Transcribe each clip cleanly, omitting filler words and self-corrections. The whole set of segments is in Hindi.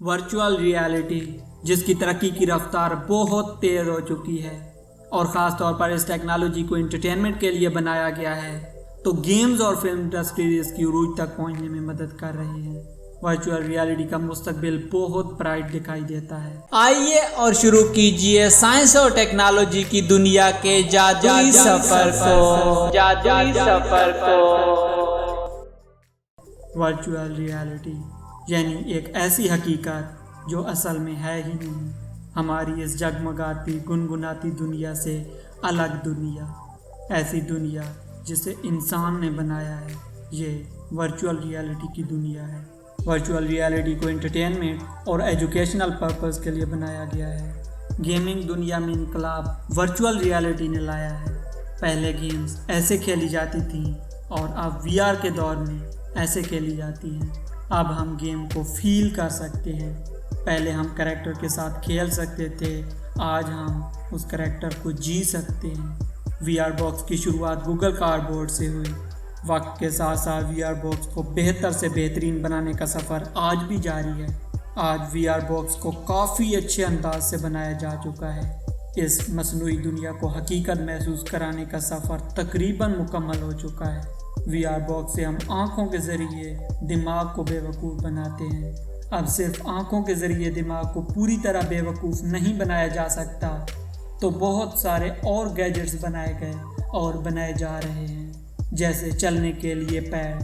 वर्चुअल रियलिटी जिसकी तरक्की की रफ्तार बहुत तेज़ हो चुकी है और ख़ास तौर पर इस टेक्नोलॉजी को एंटरटेनमेंट के लिए बनाया गया है, तो गेम्स और फिल्म इंडस्ट्री इसकी उरूज तक पहुंचने में मदद कर रही है। वर्चुअल रियलिटी का मुस्तकबिल बहुत ब्राइट दिखाई देता है। आइए और शुरू कीजिए साइंस और टेक्नोलॉजी की दुनिया के जादुई सफर को। वर्चुअल रियलिटी यानी एक ऐसी हकीकत जो असल में है ही नहीं, हमारी इस जगमगाती गुनगुनाती दुनिया से अलग दुनिया, ऐसी दुनिया जिसे इंसान ने बनाया है। ये वर्चुअल रियलिटी की दुनिया है। वर्चुअल रियलिटी को एंटरटेनमेंट और एजुकेशनल पर्पस के लिए बनाया गया है। गेमिंग दुनिया में इनकलाब वर्चुअल रियलिटी ने लाया है। पहले गेम्स ऐसे खेली जाती थी और अब वीआर के दौर में ऐसे खेली जाती हैं। अब हम गेम को फील कर सकते हैं। पहले हम कैरेक्टर के साथ खेल सकते थे, आज हम उस कैरेक्टर को जी सकते हैं। वीआर बॉक्स की शुरुआत गूगल कार्डबोर्ड से हुई। वक्त के साथ साथ वीआर बॉक्स को बेहतर से बेहतरीन बनाने का सफ़र आज भी जारी है। आज वीआर बॉक्स को काफ़ी अच्छे अंदाज से बनाया जा चुका है। इस मसनूई दुनिया को हकीकत महसूस कराने का सफ़र तकरीबन मुकम्मल हो चुका है। वीआर बॉक्स से हम आँखों के ज़रिए दिमाग को बेवकूफ़ बनाते हैं। अब सिर्फ आँखों के ज़रिए दिमाग को पूरी तरह बेवकूफ़ नहीं बनाया जा सकता, तो बहुत सारे और गैजेट्स बनाए गए और बनाए जा रहे हैं, जैसे चलने के लिए पैड,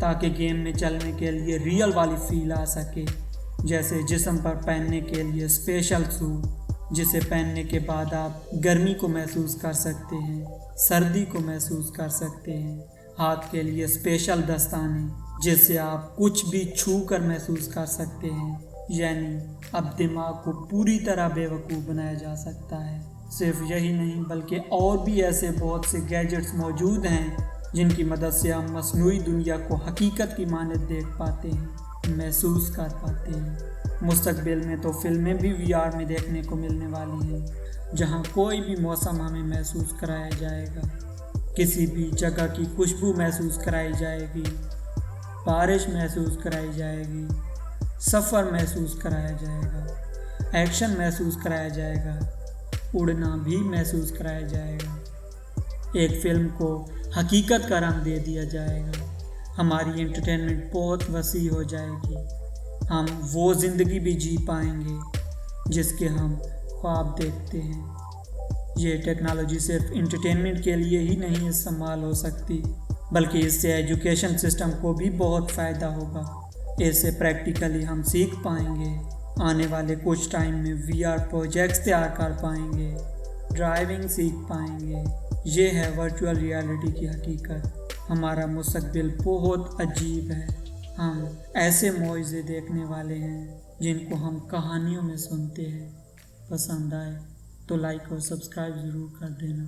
ताकि गेम में चलने के लिए रियल वाली फील आ सके, जैसे जिस्म पर पहनने के लिए स्पेशल सूट जिसे पहनने के बाद आप गर्मी को महसूस कर सकते हैं, सर्दी को महसूस कर सकते हैं, हाथ के लिए स्पेशल दस्ताने जिससे आप कुछ भी छू कर महसूस कर सकते हैं। यानी अब दिमाग को पूरी तरह बेवकूफ़ बनाया जा सकता है। सिर्फ यही नहीं बल्कि और भी ऐसे बहुत से गैजेट्स मौजूद हैं जिनकी मदद से हम मसनूई दुनिया को हकीकत की मानद देख पाते हैं, महसूस कर पाते हैं। मुस्तकबिल में तो फिल्में भी वीआर में देखने को मिलने वाली हैं, जहां कोई भी मौसम हमें महसूस कराया जाएगा, किसी भी जगह की खुशबू महसूस कराई जाएगी, बारिश महसूस कराई जाएगी, सफ़र महसूस कराया जाएगा, एक्शन महसूस कराया जाएगा, उड़ना भी महसूस कराया जाएगा। एक फिल्म को हकीकत का रंग दे दिया जाएगा। हमारी एंटरटेनमेंट बहुत वसी हो जाएगी। हम वो ज़िंदगी भी जी पाएंगे जिसके हम ख्वाब देखते हैं। ये टेक्नोलॉजी सिर्फ एंटरटेनमेंट के लिए ही नहीं इस्तेमाल हो सकती, बल्कि इससे एजुकेशन सिस्टम को भी बहुत फ़ायदा होगा। इससे प्रैक्टिकली हम सीख पाएंगे। आने वाले कुछ टाइम में वीआर प्रोजेक्ट्स तैयार कर पाएंगे, ड्राइविंग सीख पाएंगे। ये है वर्चुअल रियलिटी की हकीकत। हमारा मुस्तकबिल बहुत अजीब है। हम ऐसे मुआज़े देखने वाले हैं जिनको हम कहानियों में सुनते हैं। पसंद आए तो लाइक और सब्सक्राइब ज़रूर कर देना।